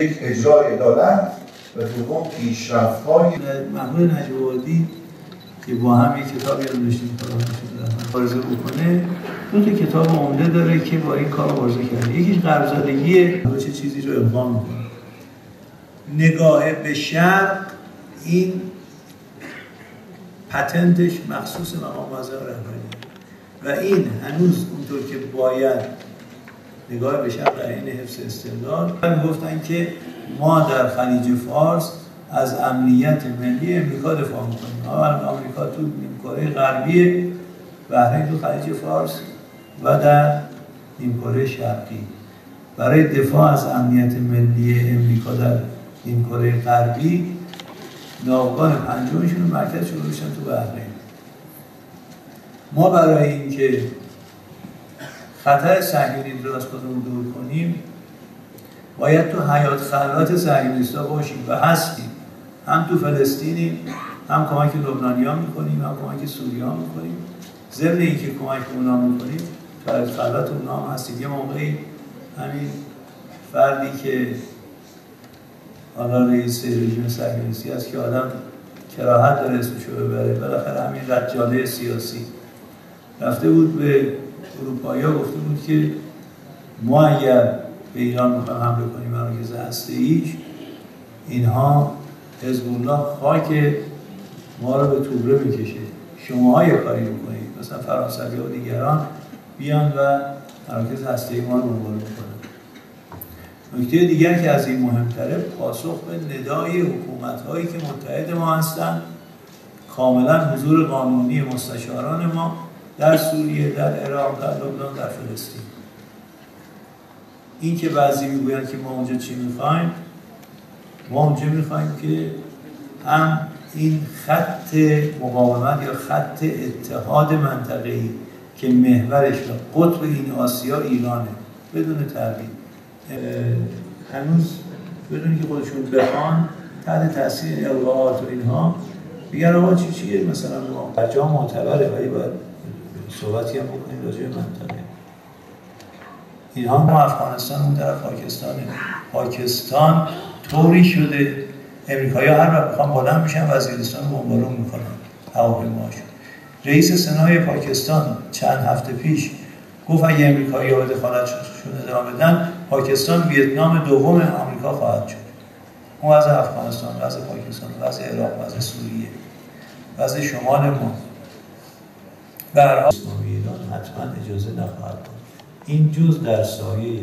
یک اجرای عدالت و دوم پیشرفت‌های محمود نجوادی که با هم یک کتابی رو نوشتیم مبارزه بکنه، دو تا کتاب عمده داره که با این کار مبارزه کرده. یکیش غرب‌زدگیه، چه چیزی رو ابهام میکنه. نگاه به شرق این پتنتش مخصوص مقام معظم رهبری و این هنوز اونطور که باید نگاه به شرق در این حفظ استقلال گفتن که ما در خلیج فارس از امنیت ملی امریکا دفاع میکنیم. آمریکا تو نیمکره غربی، بحرین تو خلیج فارس و در نیمکره شرقی. برای دفاع از امنیت ملی امریکا در نیمکره غربی ناوگان پنجمشون رو مرکزشون رو روشن تو بحرین. ما برای اینکه خطر صهیونی رو از خودمون دور کنیم باید تو حیات خلوت صهیونیست‌ها باشیم و هستیم. هم تو فلسطینیم، هم کمک لبنانی‌ها می‌کنیم، هم کمک سوریه‌ها می‌کنیم. ضمن اینکه کمک اونا می‌کنیم تو حیات خلوت اونا هم هستیم. یه موقعی همین فردی که حالا رئیس رژیم صهیونیستی هست که آدم کراهت داره اسمشو ببره، بالاخره همین رجاله سیاسی رفته بود به اروپایی‌ها گفته بود که ما اگر به ایران میخوایم حمله کنیم مراکز هسته‌ایش، اینها حزب الله خاک ما رو به توبره میکشه، شماها یه کاری بکنید، مثلا فرانسوی و دیگران بیان و مراکز هسته‌ای ما رو بمبارون کنند. نکته دیگر که از این مهمتره، پاسخ به ندای حکومت‌هایی که متحد ما هستند، کاملا حضور قانونی مستشاران ما در سوریه، در عراق، در لبنان، در فلسطین. این که بعضی میگویند که ما اونجا چی میخوایم، ما اونجا میخوایم که هم این خط مقاومت یا خط اتحاد منطقه‌ای که محورش و قطب این آسیا ایرانه بدون تردید، هنوز بدون که خودشون بخوان تحت تاثیر القاءات و اینها بگن آقا چیه مثلا ما برجام معتبره ولی باید صحبتی هم بکنیم راجع به منطقه. اینها ما افغانستان اون طرف پاکستان طوری شده امریکایی‌ها هر وقت بخوام بلند میشن وزیرستان رو بمبارون میکنن هواپیماهاشون. رئیس سنای پاکستان چند هفته پیش گفت اگه امریکایی‌ها به دخالتشون ادامه بدن پاکستان ویتنام دوم آمریکا خواهد شد. اون وضع افغانستان، وضع پاکستان، وضع عراق، وضع سوریه، وضع شمال ما در ایران حتما اجازه نخواهد داد. این جز در سایه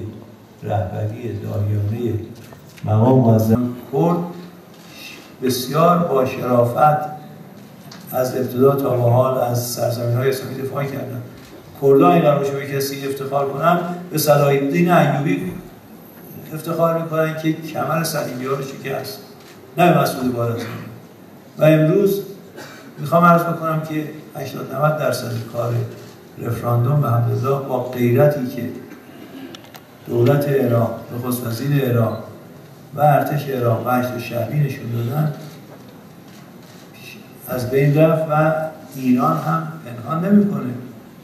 رهبری داهیانه مقام معظم کرد بسیار با شرافت از ابتدا تا به حال از سرزمین‌های اسلامی دفاع کردن. کردها این قرار به کسی افتخار کنن به صلاح‌الدین ایوبی افتخار میکنن که کمر صلیبی‌ها رو شکست، نه به مسعود بارزانی. و امروز میخوام عرض بکنم که 80-90% کار رفراندوم الحمدلله با غیرتی که دولت عراق، نخست وزیر عراق و ارتش عراق و هشت شهری نشون دادن از بین رفت و ایران هم پنهان نمیکنه.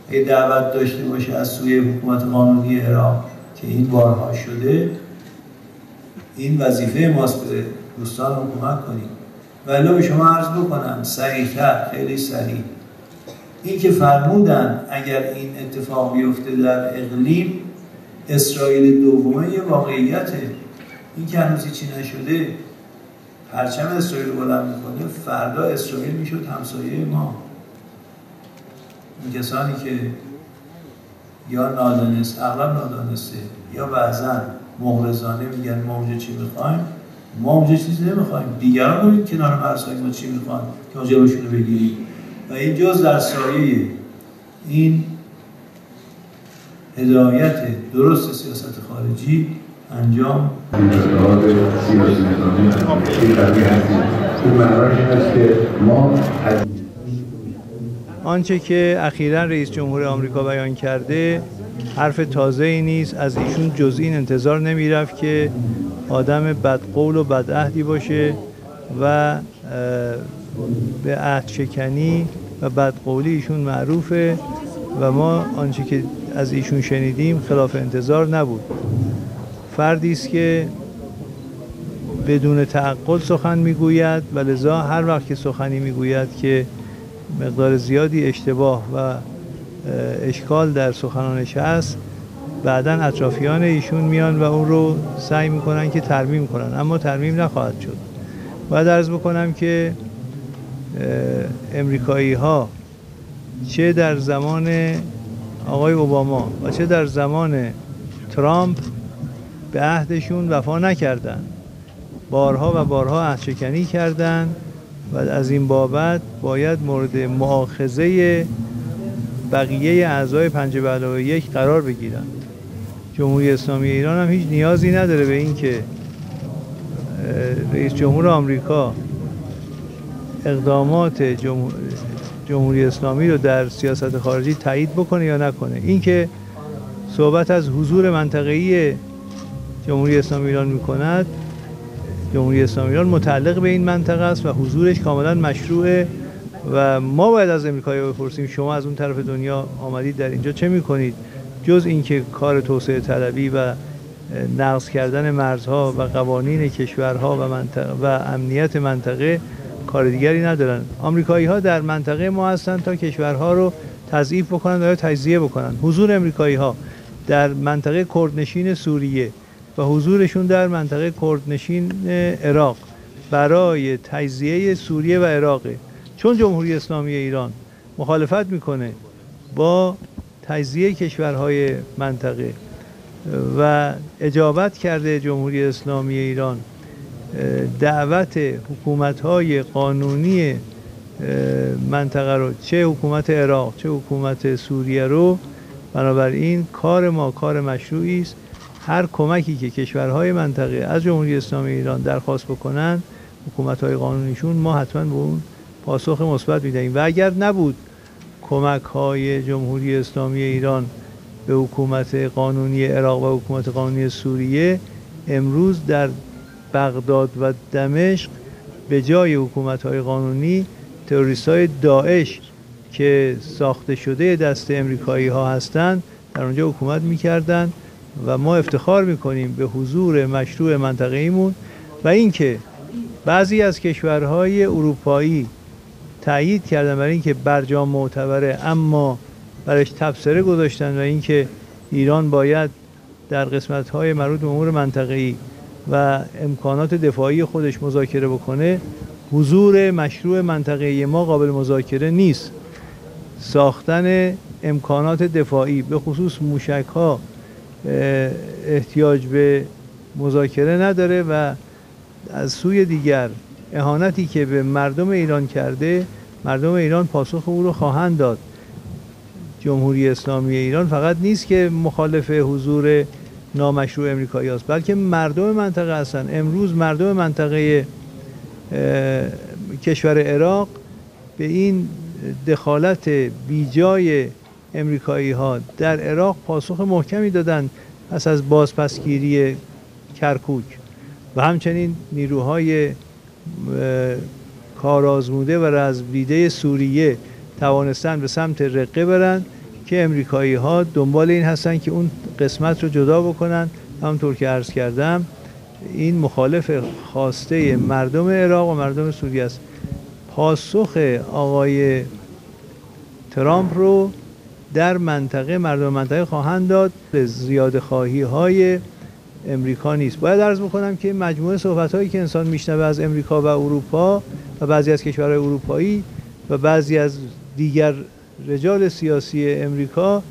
اگه دعوت داشته باشه از سوی حکومت قانونی عراق که این بارها شده، این وظیفه ماست به دوستان رو کمک کنیم. ولی به شما عرض بکنم سریع‌تر، خیلی سریع، این که فرمودن اگر این اتفاق بیفته در اقلیم اسرائیل دومه یه واقعیته. این که هنوز چی نشده، پرچم اسرائیل بلند میکنه، فردا اسرائیل میشد همسایه ما. این کسانی که یا نادانست، اغلب نادانسته، یا بعضا مغرضانه میگن ما اونجا چی میخوایم، ما اونجا چیزی نمیخوایم، دیگران ببینید کنار مرزهای ما چی میخوان که اونجا باشون رو بگیریم. و این جز در سایه این هدایت درست سیاست خارجی انجام آنچه که اخیراً رئیس جمهور آمریکا بیان کرده حرف تازه‌ای نیست. از ایشون جز این انتظار نمی‌رفت که آدم بدقول و بدعهدی باشه و به عهد شکنی و بدقولی ایشون معروفه و ما آنچه که از ایشون شنیدیم خلاف انتظار نبود. فردی است که بدون تعقل سخن میگوید و لذا هر وقت که سخنی میگوید که مقدار زیادی اشتباه و اشکال در سخنانش هست، بعداً اطرافیان ایشون میان و اون رو سعی میکنن که ترمیم کنن، اما ترمیم نخواهد شد. باید عرض بکنم که امریکایی ها چه در زمان آقای اوباما و چه در زمان ترامپ به عهدشون وفا نکردن، بارها و بارها عهدشکنی کردن و از این بابت باید مورد مؤاخذه بقیه اعضای 5+1 قرار بگیرن. جمهوری اسلامی ایران هم هیچ نیازی نداره به این که رئیس جمهور آمریکا اقدامات جمهوری اسلامی رو در سیاست خارجی تایید بکنه یا نکنه. این که صحبت از حضور منطقه‌ای جمهوری اسلامی ایران میکند، جمهوری اسلامی ایران متعلق به این منطقه است و حضورش کاملا مشروعه و ما باید از امریکایی‌ها بپرسیم شما از اون طرف دنیا آمدید در اینجا چه میکنید، جز اینکه کار توسعه طلبی و نقض کردن مرزها و قوانین کشورها و منطقه و امنیت منطقه کار دیگری ندارن. آمریکایی‌ها در منطقه ما هستن تا کشورها رو تضعیف بکنن و تجزیه بکنن. حضور امریکایی‌ها در منطقه کردنشین سوریه و حضورشون در منطقه کردنشین عراق برای تجزیه سوریه و عراق، چون جمهوری اسلامی ایران مخالفت میکنه با تجزیه کشورهای منطقه و اجابت کرده جمهوری اسلامی ایران دعوت حکومت‌های قانونی منطقه رو، چه حکومت عراق چه حکومت سوریه رو، بنابراین کار ما کار مشروعی است. هر کمکی که کشورهای منطقه از جمهوری اسلامی ایران درخواست بکنن، حکومت‌های قانونیشون، ما حتما به اون پاسخ مثبت میدهیم. و اگر نبود کمک‌های جمهوری اسلامی ایران به حکومت قانونی عراق و حکومت قانونی سوریه، امروز در بغداد و دمشق به جای حکومت‌های قانونی تروریست‌های داعش که ساخته شده دست امریکایی‌ها هستند در اونجا حکومت می‌کردند و ما افتخار می‌کنیم به حضور مشروع منطقه‌ایمون و اینکه بعضی از کشورهای اروپایی تأیید کردن برای اینکه برجام معتبره اما برایش تبصره گذاشتن و اینکه ایران باید در قسمت‌های مربوط به امور منطقه‌ای و امکانات دفاعی خودش مذاکره بکنه. حضور مشروع منطقه‌ای ما قابل مذاکره نیست. ساختن امکانات دفاعی به خصوص موشک‌ها احتیاج به مذاکره نداره و از سوی دیگر اهانتی که به مردم ایران کرده، مردم ایران پاسخ او رو خواهند داد. جمهوری اسلامی ایران فقط نیست که مخالف حضور نامشروع امریکایی است، بلکه مردم منطقه هستند. امروز مردم منطقه کشور عراق به این دخالت بیجای امریکایی ها در عراق پاسخ محکمی دادند پس از بازپسگیری کرکوک و همچنین نیروهای کارآزموده و رزمدیده سوریه توانستن به سمت رقه برن که امریکایی ها دنبال این هستن که اون قسمت رو جدا بکنن. همونطور که عرض کردم این مخالف خواسته مردم عراق و مردم سوریه است. پاسخ آقای ترامپ رو در منطقه مردم منطقه خواهند داد، زیاده خواهی های امریکا نیست. باید عرض بکنم که مجموعه صحبت هایی که انسان میشنوه از امریکا و اروپا و بعضی از کشورهای اروپایی و بعضی از دیگر رجال سیاسی امریکا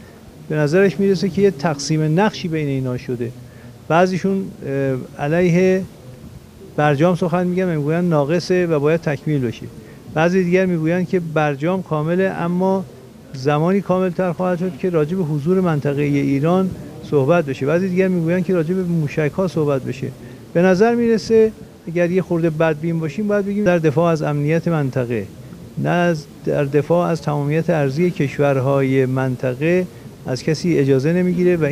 به نظرش میرسه که یه تقسیم نقشی بین اینا شده. بعضیشون علیه برجام سخن میگن، میگوین ناقصه و باید تکمیل بشه. بعضی دیگر میگوین که برجام کامله اما زمانی کاملتر خواهد شد که راجع به حضور منطقه ایران صحبت بشه. بعضی دیگر میگوین که راجع به موشک‌ها صحبت بشه. به نظر میرسه اگر یه خورده بدبین باشیم باید بگیم در دفاع از امنیت منطقه، نه در دفاع از تمامیت ارضی کشورهای منطقه از کسی اجازه نمیگیره و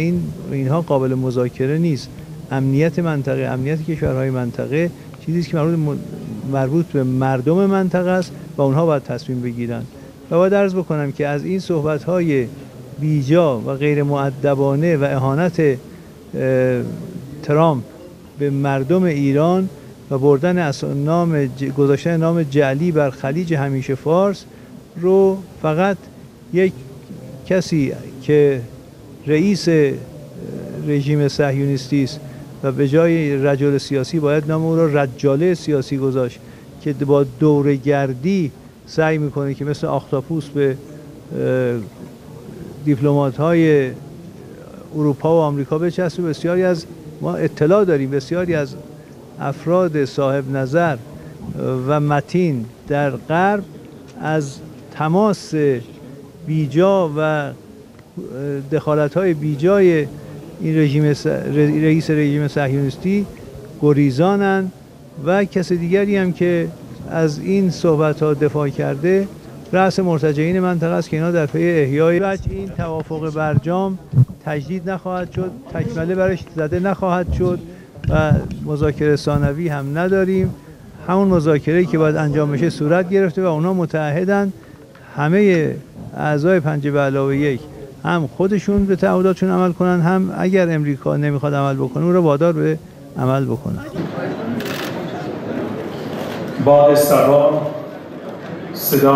اینها قابل مذاکره نیست. امنیت منطقه، امنیت کشورهای منطقه چیزی است که مربوط به مردم منطقه است و اونها باید تصمیم بگیرن. و باید عرض بکنم که از این صحبت‌های بیجا و غیر مؤدبانه و اهانت ترامپ به مردم ایران و گذاشتن نام جعلی بر خلیج همیشه فارس رو فقط یک کسی که رئیس رژیم صهیونیستی است و به جای رجل سیاسی باید نام او را رجاله سیاسی گذاشت که با دوره‌گردی سعی میکنه که مثل اختاپوس به دیپلمات‌های اروپا و آمریکا بچسبه. بسیاری از ما اطلاع داریم بسیاری از افراد صاحب نظر و متین در غرب از تماس بیجا و دخالت‌های بیجای این رئیس رژیم صهیونیستی گریزانند و کس دیگری هم که از این صحبت‌ها دفاع کرده رأس مرتجعین منطقه است که اینا در پی احیای این توافق برجام تجدید نخواهد شد، تکمله برش زده نخواهد شد و مذاکره ثانوی هم نداریم. همون مذاکره‌ای که باید انجام بشه صورت گرفته و اونا متعهدن همه اعضای 5+1 هم خودشون به تعهداتشون عمل کنن، هم اگر امریکا نمیخواد عمل بکنه اون رو وادار به عمل بکنن. باد سبا صدا